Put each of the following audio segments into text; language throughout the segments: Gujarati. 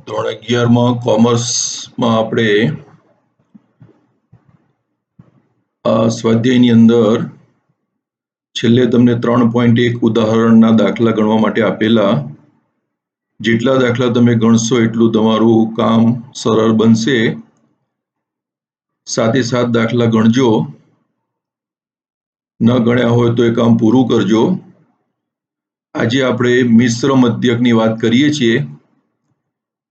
ધોરણ 11માં કોમર્સમાં આપણે સ્વાધ્યાયની અંદર છેલ્લે તમને 3.1 ઉદાહરણના દાખલા ગણવા માટે આપેલા. જેટલા દાખલા તમે ગણશો એટલું તમારું કામ સરળ બનશે. સાથે 7 દાખલા ગણજો. ન ગણ્યા હોય તો એ કામ પૂરું કરજો. આજે આપણે મિશ્ર મધ્યકની વાત કરીએ છીએ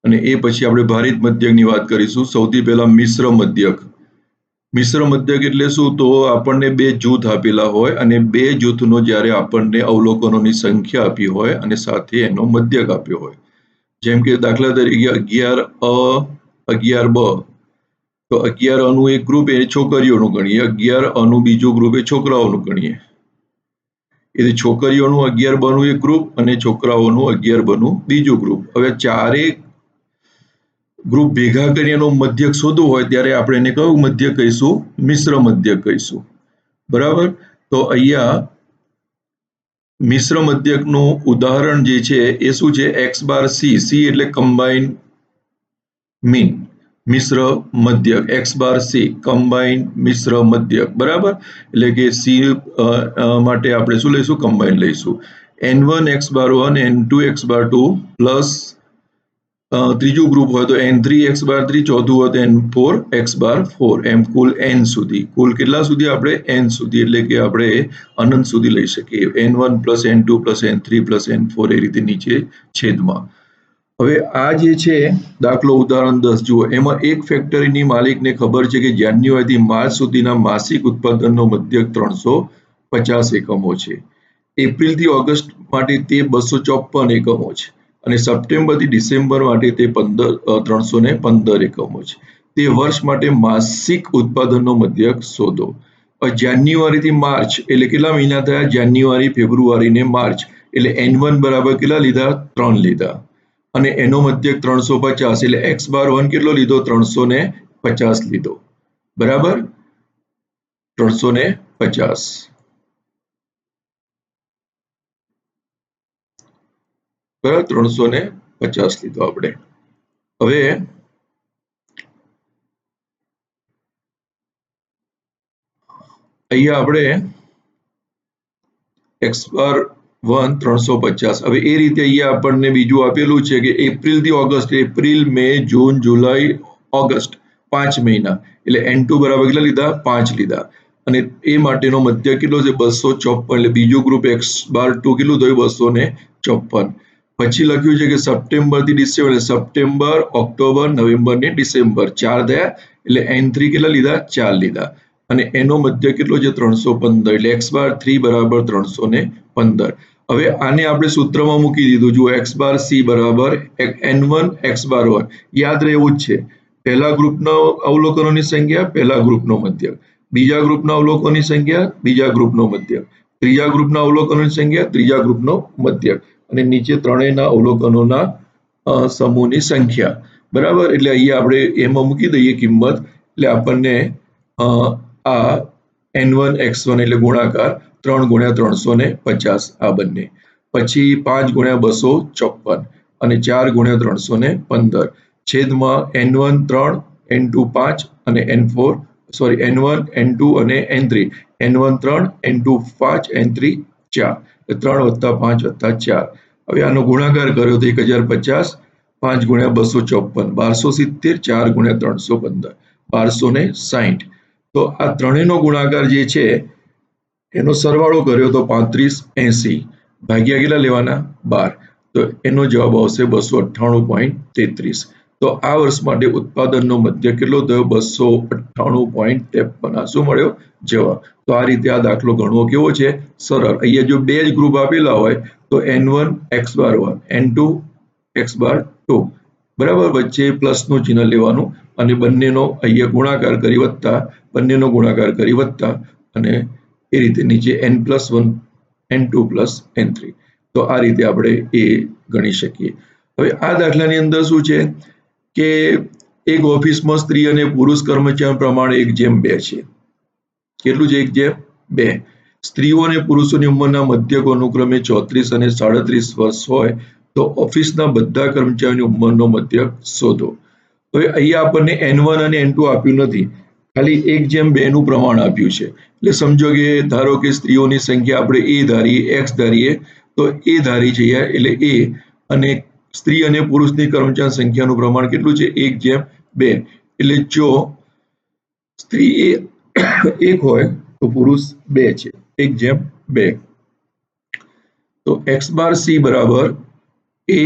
અને એ પછી આપણે ભારિત મધ્યકની વાત કરીશું. સૌથી પહેલા મિશ્ર મધ્યક. મિશ્ર મધ્યક એટલે શું? તો આપણને બે જૂથ આપેલા હોય અને બે જૂથનો જ્યારે આપણને અવલોકનોની સંખ્યા આપી હોય અને સાથે એનો મધ્યક આપ્યો હોય. જેમ કે દાખલા તરીકે 11A 11B. તો 11A નું એક ગ્રુપ એ છોકરીઓનું ગણીએ, 11A નું બીજું ગ્રુપ એ છોકરાઓનું ગણીએ. એટલે છોકરીઓનું 11B નું એક ગ્રુપ અને છોકરાઓનું 11B નું બીજું ગ્રુપ. હવે ચારે ગ્રુપ ભેગા કરી એનો મધ્યક શોધવો હોય ત્યારે આપણે એને કયું મધ્યક કહીશું? મિશ્ર મધ્યક કહીશું. બરાબર. તો અહીંયા મિશ્ર મધ્યકનું ઉદાહરણ જે છે એ શું છે? x બાર c. c એટલે કમ્બાઇન મીન, મિશ્ર મધ્યક. x બાર c કમ્બાઇન મિશ્ર મધ્યક. બરાબર. એટલે કે c માટે આપણે શું લઈશું? કમ્બાઇન લઈશું. n1 x બાર 1 n2 x બાર 2 પ્લસ ત્રીજું ગ્રુપ હોય તો n3 x બાર 3, ચોથું હોય તો n4 x બાર 4. એમ કુલ n સુધી. કુલ કેટલા સુધી? આપણે n સુધી, એટલે કે આપણે અનંત સુધી લઈ શકીએ. n1 plus n2 plus n3 plus n4 એ રીતે નીચે છેદમાં. હવે આ જે છે દાખલો ઉદાહરણ 10 જુઓ. એમાં એક ફેક્ટરીની માલિકને ખબર છે કે જાન્યુઆરીથી માર્ચ સુધીના માસિક ઉત્પાદનનો મધ્યક 350 એકમો છે. એપ્રિલથી ઓગસ્ટ માટે તે 254 એકમો છે અને સપ્ટેમ્બરથી ડિસેમ્બર માટે તે 315 એકમો છે. તે વર્ષ માટે માસિક ઉત્પાદનનો મધ્યક શોધો. જાન્યુઆરીથી માર્ચ એટલે કેટલા મહિના થયા? જાન્યુઆરી, ફેબ્રુઆરી ને માર્ચ. એટલે n1 બરાબર કેટલા લીધા? 3 લીધા. અને એનો મધ્યક 350. એટલે x બાર 1 કેટલો લીધો? 350 લીધો. બરાબર. 350. બરાબર. 350 લીધો આપણે. હવે અહીંયા આપણે x બાર 1 350. હવે એ રીતે અહીંયા આપણને બીજું આપેલું છે કે એપ્રિલથી ઓગસ્ટ, એપ્રિલ, મે, જૂન, જુલાઈ, ઓગસ્ટ 5 મહિના. એટલે n2 બરાબર કેટલા લીધા? 5 લીધા. અને એ માટેનો મધ્યક કેટલો છે? 254. એટલે બીજું ગ્રુપ x બાર 2 કેટલું થયું? 254. પછી લખ્યું છે કે સપ્ટેમ્બરથી ડિસેમ્બર, સપ્ટેમ્બર, ઓક્ટોબર, નવેમ્બર ને ડિસેમ્બર 4 થયા. એટલે n3 કેટલા લીધા? 4 લીધા. અને એનો મધ્યક કેટલો છે? 315. એટલે x બાર 3 બરાબર 315. હવે આને આપણે સૂત્રમાં મૂકી દીધું. જુઓ, x બાર c બરાબર n1 x બાર 1. યાદ રહે એવું જ છે. પહેલા ગ્રુપના અવલોકનોની સંખ્યા, પહેલા ગ્રુપનો મધ્યક. બીજા ગ્રુપના અવલોકનોની સંખ્યા, બીજા ગ્રુપનો મધ્યક. ત્રીજા ગ્રુપના અવલોકનોની સંખ્યા, ત્રીજા ગ્રુપનો મધ્યક. અને નીચે ત્રણેયના અવલોકનોના સમૂહની સંખ્યા. બરાબર. એટલે અહીંયા આપણે એમાં મૂકી દઈએ કિંમત. એટલે આપણને આ n1 x1 એટલે ગુણાકાર 3 ગુણ્યા 350 આ બંને. પછી 5 ગુણ્યા 254 અને 4 ગુણ્યા 315 છેદમાં n1 3, n2 5 અને n4 સોરી n1 n2 અને n3. n1 3, n2 5, n3 4. 3 વત્તા 5 વત્તા 4. હવે આનો ગુણાકાર કર્યો તો 1050. 5 ગુણ્યા 254 1270. 4 ગુણ્યા 315 1260. તો આ ત્રણેયનો ગુણાકાર જે છે એનો સરવાળો કર્યો તો 3580. ભાગ્યા કેટલા લેવાના? 12. તો એનો જવાબ આવશે 298.33. તો આ વર્ષ માટે ઉત્પાદનનો મધ્યક કેટલો થયો? 298.53. શું મળ્યો? જવાબ. તો આ રીતે આ દાખલો ગણવો કેવો છે? સરળ. અહીંયા જો બે જ ગ્રુપ આપેલા હોય તો n1 x બાર 1, n2 x બાર 2. બરાબર. વચ્ચે પ્લસનું ચિહ્ન લેવાનું અને બંનેનો અહીંયા ગુણાકાર કરી વત્તા, બંનેનો ગુણાકાર કરી વત્તા અને એ રીતે નીચે n+1 n2 પ્લસ n3. તો આ રીતે આપણે એ ગણી શકીએ. હવે આ દાખલાની અંદર શું છે કે એક ઓફિસમાં સ્ત્રી અને પુરુષ કર્મચારી પ્રમાણે 1:2 છે. કેટલું છે? 1:2. સ્ત્રીઓ અને પુરુષોની ઉંમરના મધ્યકો અનુક્રમે 34 અને 37 વર્ષ હોય તો ઓફિસના બધા કર્મચારીઓની ઉંમરનો મધ્યક શોધો. હવે અહીંયા આપણને N1 અને N2 આપ્યું નથી, ખાલી 1:2 નું પ્રમાણ આપ્યું છે. એટલે સમજો કે ધારો કે સ્ત્રીઓની સંખ્યા આપણે A ધારીએ, X ધારીએ, તો A ધારી છે એટલે A, અને સ્ત્રી અને પુરુષની કર્મચારી સંખ્યાનું પ્રમાણ કેટલું છે? 1:2. એટલે જો સ્ત્રી એ 1 હોય તો પુરુષ 2 છે, 1:2. તો x બાર c બરાબર a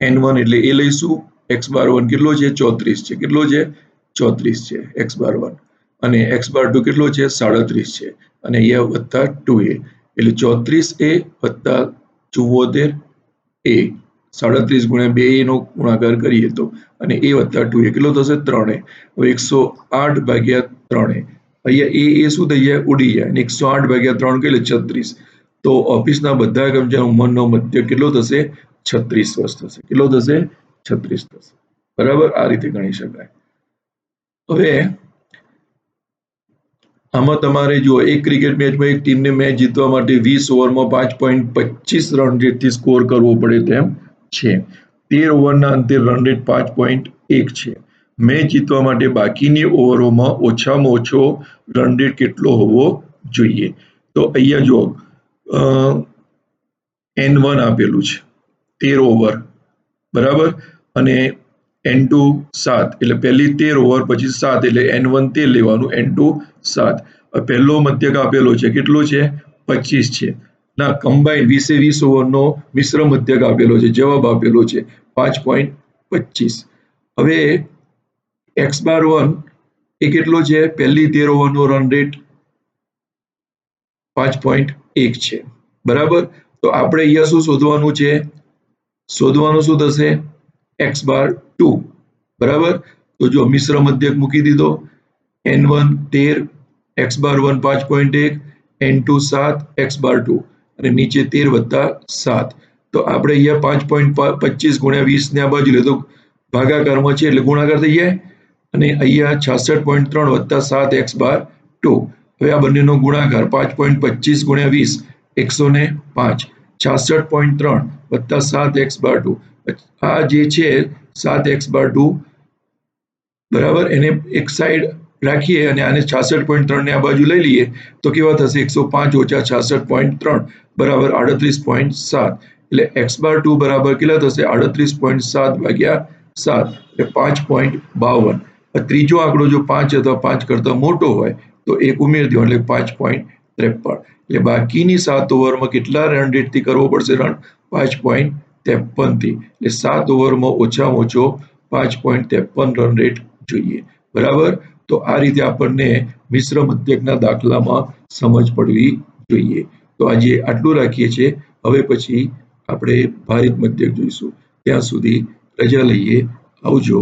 n1 એટલે એ લઈશું. x બાર 1 કેટલો છે? 34 છે. કેટલો છે? 34 છે x બાર 1. અને x બાર 2 કેટલો છે? 37 છે. અને અહીંયા વત્તા 2a એટલે 34a વત્તા 74a, 37 ગુણ્યા 2a નો ગુણાકાર કરીએ તો, અને a વત્તા 2a કેટલો થશે? 3a. હવે 108 ભાગ્યા 3a, અહીંયા એ શું થઈ જાય? ઉડી જાય. અને 108 ભાગ્યા 3 એટલે 36. તો ઓફિસના બધા કર્મચારીનો ઉંમરનો મધ્યક કેટલો થશે? 36 વર્ષ થશે. કેટલો થશે? 36 થશે. બરાબર, આ રીતે ગણી શકાય. હવે આમાં તમારે જો એક ક્રિકેટ મેચમાં એક ટીમને મેચ જીતવા માટે 20 ઓવરમાં 5.25 રન રેટથી સ્કોર કરવો પડે તેમ છે. 13 ઓવરના અંતે રન રેટ 5.1 છે. મેચ જીતવા માટે બાકીની ઓવરોમાં ઓછામાં ઓછો રન રેટ કેટલો હોવો જોઈએ? તો અહીંયા જો N1 આપેલું છે 13 ઓવર, બરાબર, અને N2 7, એટલે પહેલી 13 ઓવર પછી 7, એટલે N1 13 લેવાનું, N2 7. પહેલો મધ્યક આપેલો છે કેટલો છે? 25 છે. ના, કમ્બાઈન 20 ઓવરનો મિશ્ર મધ્યક આપેલો છે, જવાબ આપેલો છે 5.25. હવે x બાર 1 એ કેટલો છે? પહેલી 13 ઓવરનો રન રેટ 5.1 છે, બરાબર. તો આપણે અહીંયા શું શોધવાનું છે? શોધવાનું શું થશે? x બાર 2, બરાબર. તો જો મિશ્ર મધ્યક મૂકી દીધો, N1 13, x બાર 1 5.1, N2 7, x બાર 2, અને નીચે 13 વત્તા 7. તો આપણે અહીંયા 5.25 ગુણ્યા 20 ને આ બાજુ લે તો ભાગાકારમાં છે એટલે ગુણાકાર થઈ જાય, અને અહીંયા 66.3 વત્તા 7 x બાર 2. હવે આ બંનેનો ગુણાકાર 5.25 ગુણ્યા 20 105, 66.3 વત્તા 7 x બાર 2. આ જે છે 7 x બાર 2, બરાબર, એને એક સાઈડ રાખીએ અને આને 66.3 ને આ બાજુ લઈ લઈએ તો કેવા થશે? 105 ઓછા 66.3 બરાબર 38.7. એટલે x બાર 2 બરાબર કેટલા થશે? 38.7 ભાગ્યા 7 એટલે 5.52. ત્રીજો આંકડો જો 5 અથવા 5 કરતા મોટો હોય તો એક ઉમેરી દો એટલે 5.53. એટલે બાકીની 7 ઓવરમાં કેટલા રન રેટથી કરવો પડશે રન? 5.53 થી. એટલે 7 ઓવરમાં ઓછામાં ઓછો 5.53 રન રેટ જોઈએ, બરાબર. તો આ રીતે આપણને મિશ્ર મધ્યકના દાખલામાં સમજ પડવી જોઈએ. તો આજે આટલું રાખીએ છીએ. હવે પછી આપણે ભારિત મધ્યક જોઈશું. ત્યાં સુધી રજા લઈએ. આવજો.